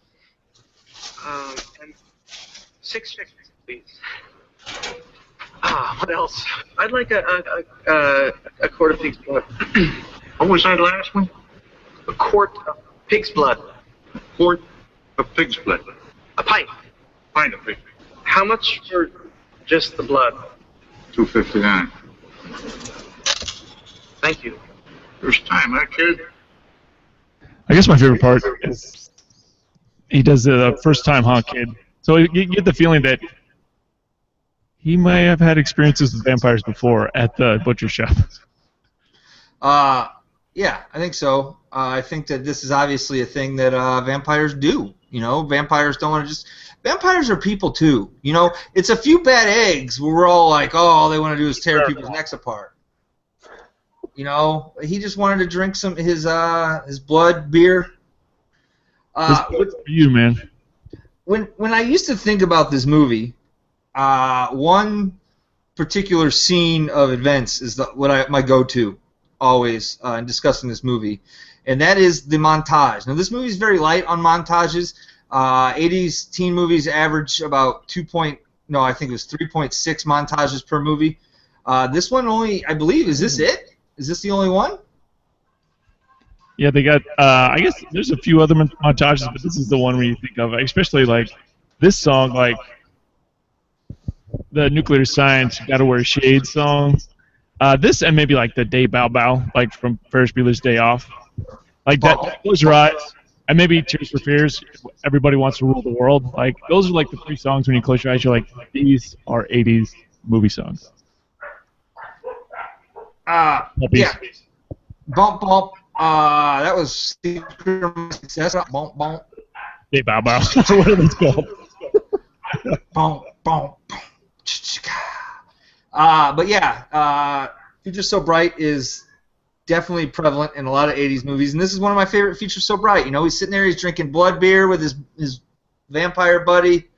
and 6 chickens, please. What else? I'd like a quart of pig's blood. What was that last one? A quart of pig's blood. Quart of pig's blood. A pint. Pint of pig. How much for just the blood? $2.59. Thank you. First time, huh, kid? I guess my favorite part is he does the first time, huh, kid? So you get the feeling that he might have had experiences with vampires before at the butcher shop. Yeah, I think so. I think that this is obviously a thing that vampires do. You know, vampires don't want to just... Vampires are people, too. You know, it's a few bad eggs where we're all like, oh, all they want to do is tear people's necks apart. You know, he just wanted to drink some his blood beer. What's for you, man? When I used to think about this movie, one particular scene of events is my go-to always in discussing this movie, and that is the montage. Now, this movie is very light on montages. 80s teen movies average about 3.6 montages per movie. This one only, I believe, is this it? Is this the only one? Yeah, they got. I guess there's a few other montages, but this is the one where you think of, especially like this song, like the Nuclear Science "Gotta Wear Shades" song. This and maybe like the Day Bow Bow, like from Ferris Bueller's Day Off, like that. Close Your Eyes, and maybe Tears for Fears. Everybody Wants to Rule the World. Like those are like the 3 songs when you close your eyes, you're like, these are 80s movie songs. Yeah. Bump bump. That was success. Bump bump. Day Bow Bow. What are those called? Bump bump. But yeah, Future So Bright is definitely prevalent in a lot of 80s movies, and this is one of my favorite Future So Bright. You know, he's sitting there, he's drinking blood beer with his vampire buddy,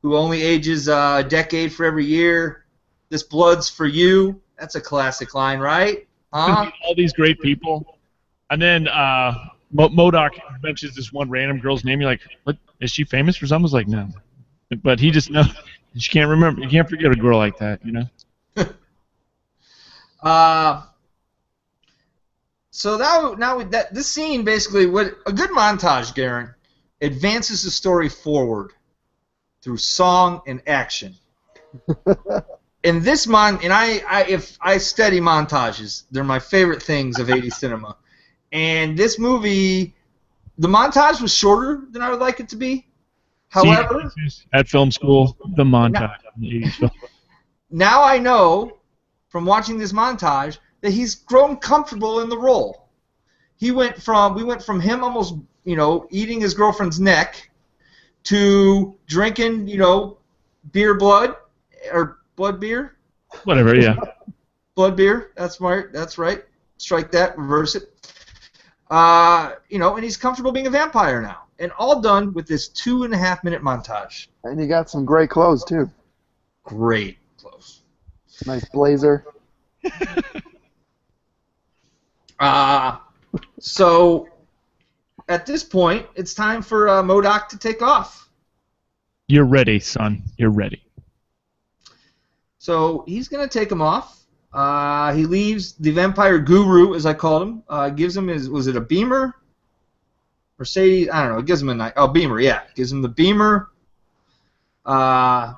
who only ages a decade for every year. This blood's for you. That's a classic line, right? Huh? All these great people, and then MODOK mentions this one random girl's name. You're like, what? Is she famous for something? I was like, no. But he just knows. You can't remember. You can't forget a girl like that, you know? So this scene basically, a good montage, Garon, advances the story forward through song and action. And this if I study montages, they're my favorite things of 80s cinema. And this movie, the montage was shorter than I would like it to be. However, at film school, the montage in the 80s film. Now I know from watching this montage that he's grown comfortable in the role. We went from him almost, eating his girlfriend's neck to drinking, beer blood or blood beer. Whatever, yeah. Blood beer. That's smart. That's right. Strike that. Reverse it. And he's comfortable being a vampire now, and all done with this 2.5-minute montage. And you got some great clothes too. Great clothes. Nice blazer. So at this point, it's time for MODOK to take off. You're ready, son. You're ready. So he's going to take him off. He leaves the vampire guru, as I called him, gives him was it a Beamer? Mercedes? I don't know. It gives him a Beamer, yeah. Gives him the Beamer. And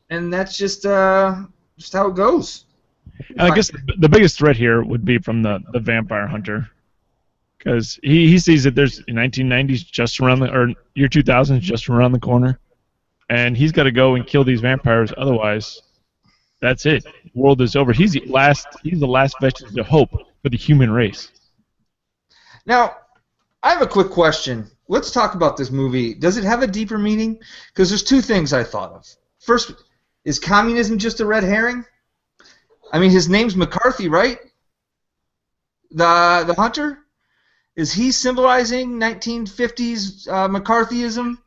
that's just how it goes. And I guess the biggest threat here would be from the vampire hunter, because he sees that there's 1990s just around or year 2000s just around the corner, and he's got to go and kill these vampires. Otherwise, that's it. The world is over. He's the last vestige of hope for the human race. Now, I have a quick question. Let's talk about this movie. Does it have a deeper meaning? Because there's two things I thought of. First, is communism just a red herring? I mean, his name's McCarthy, right? The hunter? Is he symbolizing 1950s McCarthyism?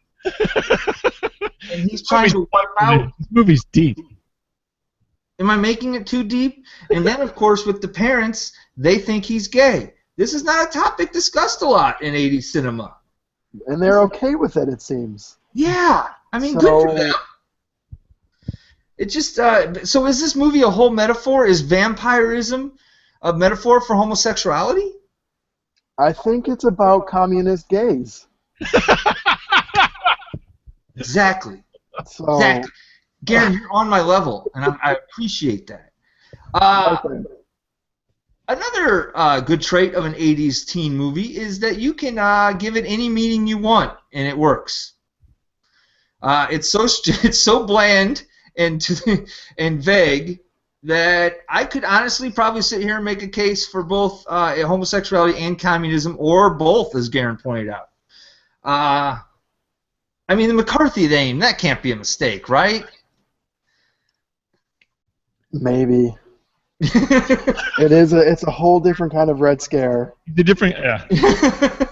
And he's trying to wipe out... This movie's deep. Am I making it too deep? And then, of course, with the parents, they think he's gay. This is not a topic discussed a lot in 80s cinema. And they're okay with it, it seems. Yeah. I mean, good for them. It just so is this movie a whole metaphor? Is vampirism a metaphor for homosexuality? I think it's about communist gays. Exactly. So, Exactly. Garon, you're on my level, and I appreciate that. Another good trait of an 80s teen movie is that you can give it any meaning you want, and it works. It's so bland and vague that I could honestly probably sit here and make a case for both homosexuality and communism, or both, as Garon pointed out. I mean, the McCarthy name, that can't be a mistake, right? Maybe. It's a whole different kind of Red Scare. The different, yeah.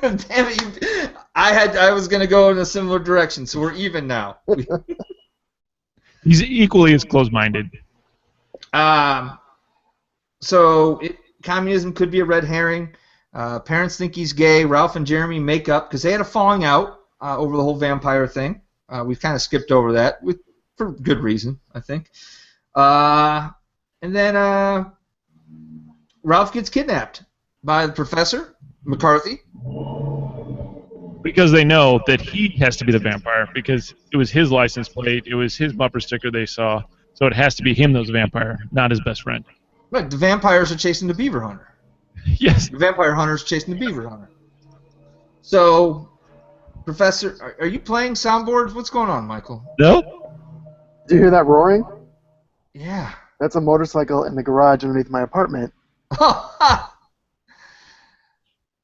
Damn it! I was gonna go in a similar direction, so we're even now. He's equally as close-minded. So communism could be a red herring. Parents think he's gay. Ralph and Jeremy make up because they had a falling out over the whole vampire thing. We've kind of skipped over that for good reason, I think. And then Ralph gets kidnapped by the professor, McCarthy. Because they know that he has to be the vampire, because it was his license plate, it was his bumper sticker they saw, so it has to be him that was a vampire, not his best friend. Right, the vampires are chasing the beaver hunter. Yes. The vampire hunter's chasing the beaver hunter. So, Professor, are you playing soundboards? What's going on, Michael? No. Do you hear that roaring? Yeah. That's a motorcycle in the garage underneath my apartment.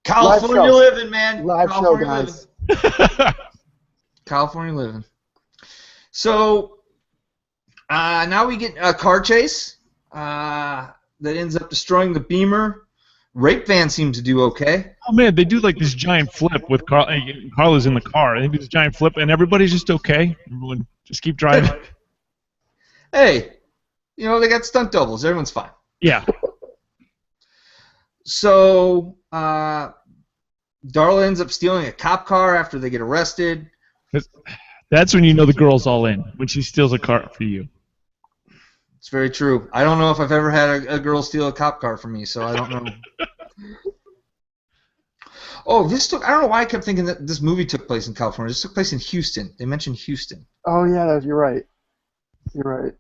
California living, man. Live California show, guys. living. California living. So now we get a car chase that ends up destroying the Beamer. Rape Van seems to do okay. Oh man, they do like this giant flip with Carla's in the car. They do this giant flip, and everybody's just okay. Everyone just keep driving. Hey, they got stunt doubles. Everyone's fine. Yeah. So Darla ends up stealing a cop car after they get arrested. That's when you know the girl's all in, when she steals a car for you. It's very true. I don't know if I've ever had a girl steal a cop car from me, so I don't know. I don't know why I kept thinking that this movie took place in California. This took place in Houston. They mentioned Houston. Oh, yeah, you're right. You're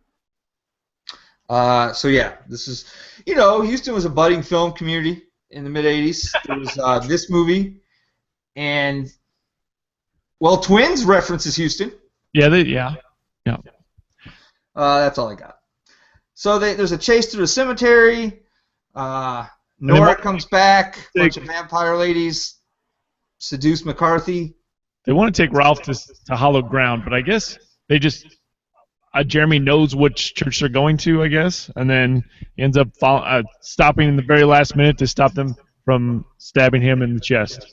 right. So, yeah, this is, Houston was a budding film community in the mid-'80s. There was this movie, and, Twins references Houston. Yeah, yeah. That's all I got. So there's a chase through a cemetery. Nora comes back. A bunch of vampire ladies seduce McCarthy. They want to take Ralph to hollow ground, but I guess they just Jeremy knows which church they're going to, I guess, and then he ends up stopping in the very last minute to stop them from stabbing him in the chest.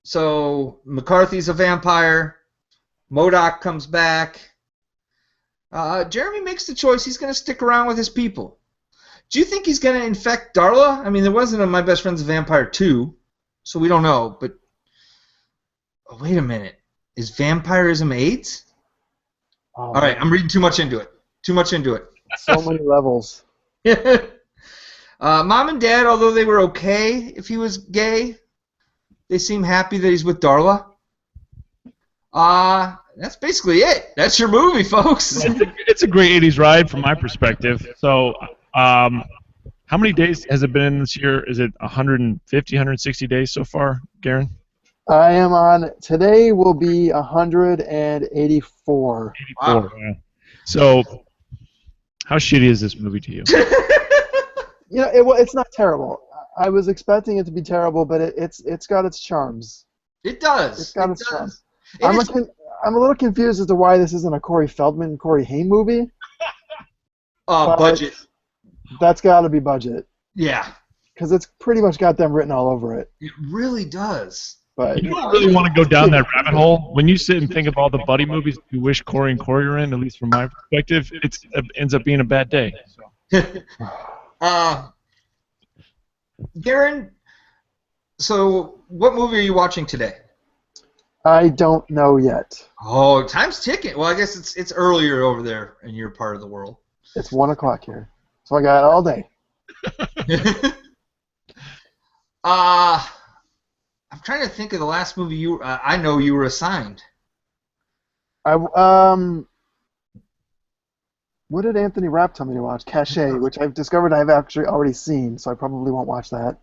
So McCarthy's a vampire. MODOK comes back. Jeremy makes the choice. He's going to stick around with his people. Do you think he's going to infect Darla? I mean, there wasn't a My Best Friend's a Vampire 2, so we don't know. But wait a minute. Is vampirism AIDS? Oh, all right, I'm reading too much into it. So many levels. Mom and Dad, although they were okay if he was gay, they seem happy that he's with Darla. That's basically it. That's your movie, folks. It's a great 80s ride from my perspective. So, how many days has it been in this year? Is it 150, 160 days so far, Garon? I am on, today will be 184. 84, wow. Yeah. So, how shitty is this movie to you? You know, it's not terrible. I was expecting it to be terrible, but it's got its charms. It does. It's got its charms. I'm a little confused as to why this isn't a Corey Feldman, Corey Haim movie. Budget. That's got to be budget. Yeah. Because it's pretty much got them written all over it. It really does. But you don't really want to go down that rabbit hole. When you sit and think of all the buddy movies you wish Corey and Corey are in, at least from my perspective, it ends up being a bad day. So. Garon, so what movie are you watching today? I don't know yet. Oh, time's ticking. Well, I guess it's earlier over there in your part of the world. It's 1 o'clock here, so I got all day. I'm trying to think of the last movie I know you were assigned. What did Anthony Rapp tell me to watch? Cache, which I've discovered I've actually already seen, so I probably won't watch that.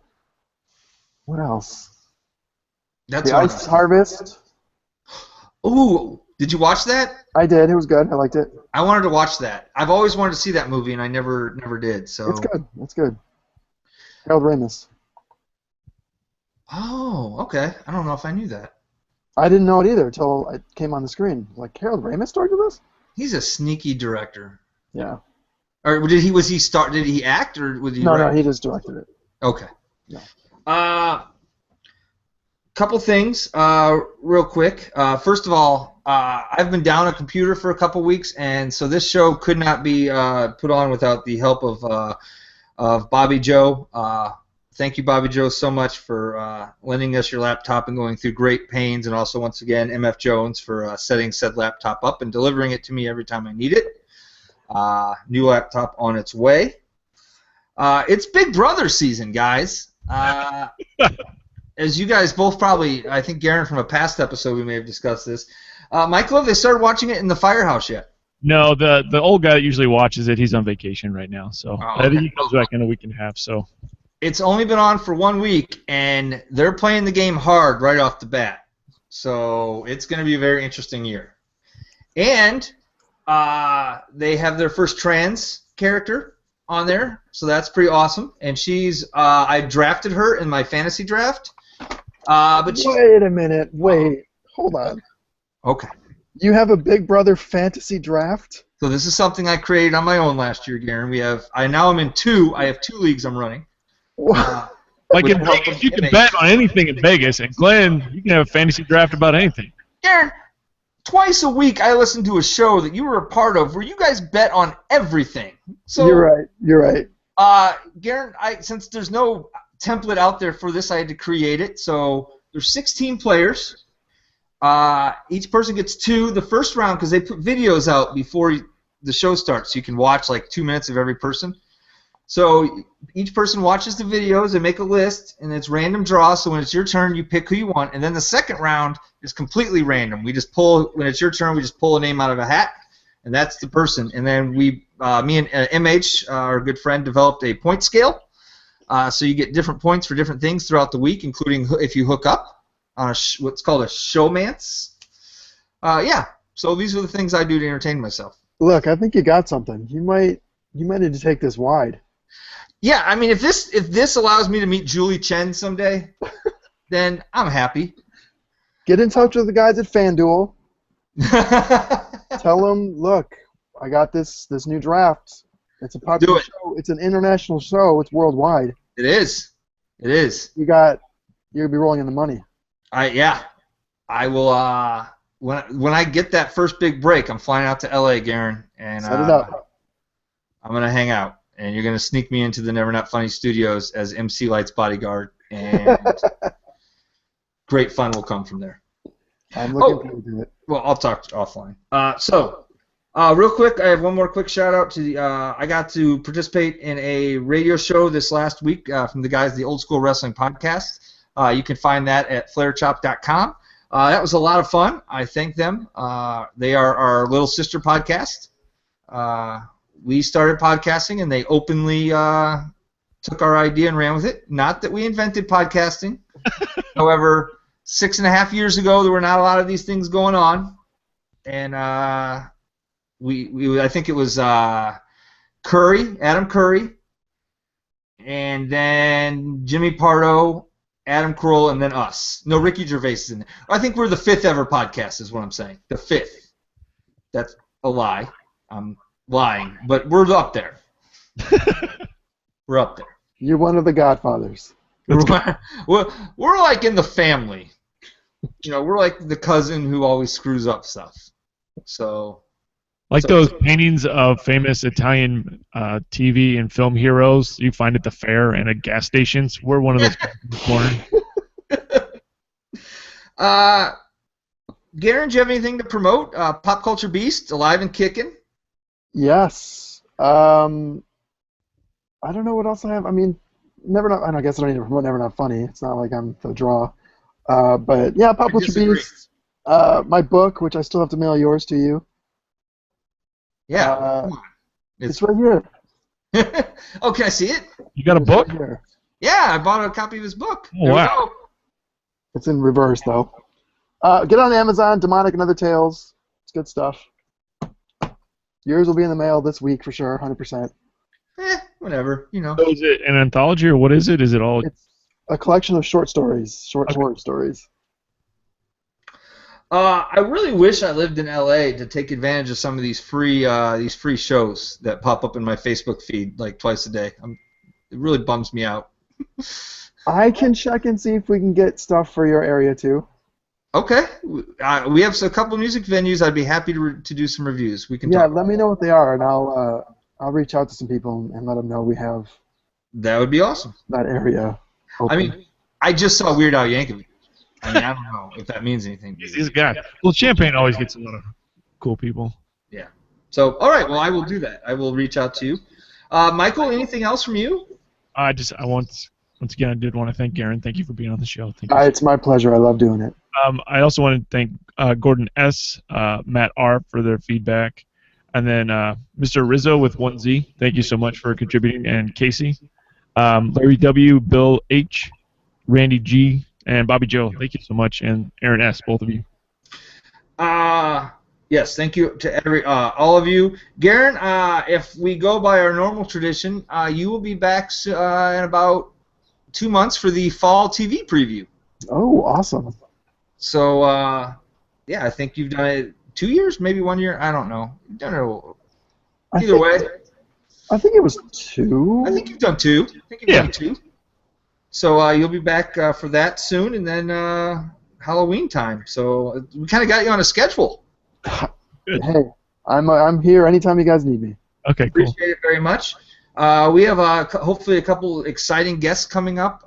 What else? That's The Ice Harvest. Ooh, did you watch that? I did. It was good. I liked it. I wanted to watch that. I've always wanted to see that movie, and I never did. So it's good. It's good. Harold Ramis. Oh, okay. I don't know if I knew that. I didn't know it either until it came on the screen. Like, Harold Ramis directed this? He's a sneaky director. Yeah. Or did he act or was he? No, he just directed it. Okay. Yeah. Couple things, real quick. First of all, I've been down a computer for a couple weeks, and so this show could not be put on without the help of Bobby Joe. Thank you, Bobby Joe, so much for lending us your laptop and going through great pains, and also, once again, MF Jones for setting said laptop up and delivering it to me every time I need it. New laptop on its way. It's Big Brother season, guys. As you guys both probably, I think Garon from a past episode we may have discussed this. Michael, have they started watching it in the firehouse yet? No, the old guy that usually watches it, he's on vacation right now, so I think he comes back in a week and a half. So it's only been on for 1 week, and they're playing the game hard right off the bat. So it's going to be a very interesting year. And they have their first trans character on there, so that's pretty awesome. And she's, I drafted her in my fantasy draft. But wait a minute. Wait. Hold on. Okay. You have a Big Brother fantasy draft? So this is something I created on my own last year, Garon. Now I'm in 2. I have 2 leagues I'm running. Like in Vegas, you can bet on anything in Vegas, and Glenn, you can have a fantasy draft about anything. Garon, twice a week I listen to a show that you were a part of where you guys bet on everything. So You're right. Garon, since there's no template out there for this, I had to create it. So there's 16 players. Each person gets 2 the first round because they put videos out before the show starts, so you can watch like 2 minutes of every person. So each person watches the videos and make a list, and it's random draw. So when it's your turn, you pick who you want, and then the second round is completely random. We just pull when it's your turn. We just pull a name out of a hat, and that's the person. And then me and MH, our good friend, developed a point scale. So you get different points for different things throughout the week, including if you hook up on what's called a showmance. Yeah. So these are the things I do to entertain myself. Look, I think you got something. You might need to take this wide. Yeah, I mean, if this allows me to meet Julie Chen someday, then I'm happy. Get in touch with the guys at FanDuel. Tell them, look, I got this new draft. It's a popular show. It's an international show. It's worldwide. It is. It is. You'll be rolling in the money. I will. When I get that first big break, I'm flying out to LA, Garon, and Set it up. I'm gonna hang out, and you're gonna sneak me into the Never Not Funny studios as MC Light's bodyguard, and great fun will come from there. I'm looking forward to it. Well, I'll talk offline. Real quick, I have one more quick shout out to the. I got to participate in a radio show this last week from the guys at the Old School Wrestling Podcast. You can find that at flairchop.com. That was a lot of fun. I thank them. They are our little sister podcast. We started podcasting, and they openly took our idea and ran with it. Not that we invented podcasting. However, 6.5 years ago, there were not a lot of these things going on, and I think it was Adam Curry, and then Jimmy Pardo, Adam Carolla, and then us. No, Ricky Gervais is in there. I think we're the 5th ever podcast, is what I'm saying. The 5th. That's a lie. I'm lying, but we're up there. We're up there. You're one of the Godfathers. We're like in the family. We're like the cousin who always screws up stuff. Those paintings of famous Italian TV and film heroes you find at the fair and at gas stations. We're one of those guys in the corner. Garon, do you have anything to promote? Pop Culture Beast, alive and kicking? Yes. I don't know what else I have. I mean, I guess I don't need to promote Never Not Funny. It's not like I'm the draw. But yeah, Pop Culture Beast. My book, which I still have to mail yours to you. Yeah, come on. It's right here. Oh, can I see it? You got a book? Right here. Yeah, I bought a copy of his book. Oh, wow. It's in reverse, though. Get on Amazon, Demonic and Other Tales. It's good stuff. Yours will be in the mail this week for sure, 100%. Whatever, So is it an anthology, or what is it? Is it all... It's a collection of short stories, horror stories. I really wish I lived in LA to take advantage of some of these free shows that pop up in my Facebook feed like twice a day. It really bums me out. I can check and see if we can get stuff for your area too. Okay, we have a couple of music venues. I'd be happy to do some reviews. We can. Yeah, let me know what they are, and I'll reach out to some people and let them know we have. That would be awesome. That area. Open. I mean, I just saw Weird Al Yankovic. I mean, I don't know if that means anything. He's a guy. Well, Champaign always gets a lot of cool people. Yeah. So, all right. Well, I will do that. I will reach out to you. Michael, anything else from you? Once again, I did want to thank Garon. Thank you for being on the show. Thank you. It's my pleasure. I love doing it. I also want to thank Gordon S., Matt R. for their feedback, and then Mr. Rizzo with 1Z. Thank you so much for contributing, and Casey, Larry W., Bill H., Randy G., and Bobby Joe. Thank you so much, and Aaron S., both of you. Yes, thank you to all of you. Garon, if we go by our normal tradition, you will be back in about 2 months for the fall TV preview. Oh, awesome. So, yeah, I think you've done it 2 years, maybe 1 year. I don't know. You've done it either way. I think it was 2. I think you've done 2. Done 2. So you'll be back for that soon, and then Halloween time. So we kind of got you on a schedule. Good. Hey, I'm here anytime you guys need me. Okay, cool. Appreciate it very much. We have hopefully a couple exciting guests coming up.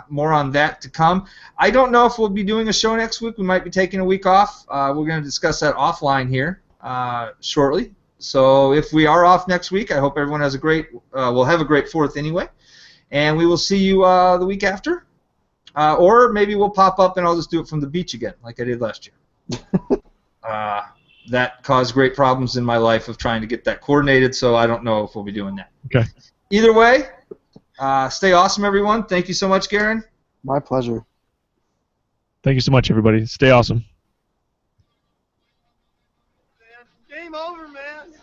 More on that to come. I don't know if we'll be doing a show next week. We might be taking a week off. We're going to discuss that offline here shortly. So if we are off next week, I hope everyone has we'll have a great 4th anyway. And we will see you the week after. Or maybe we'll pop up and I'll just do it from the beach again, like I did last year. That caused great problems in my life of trying to get that coordinated, so I don't know if we'll be doing that. Okay. Either way, stay awesome, everyone. Thank you so much, Garon. My pleasure. Thank you so much, everybody. Stay awesome. Game over, man.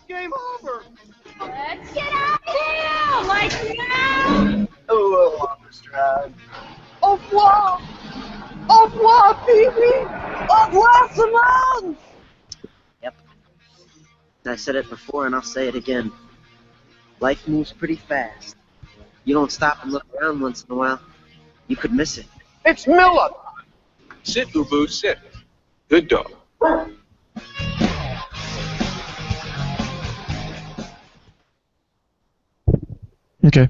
Take me out! Oh, Mr. Hyde. Au revoir! Au revoir, baby! Au revoir, Simone! Yep. I said it before and I'll say it again. Life moves pretty fast. You don't stop and look around once in a while, you could miss it. It's Miller! Sit, Ubu, sit. Good dog. Okay.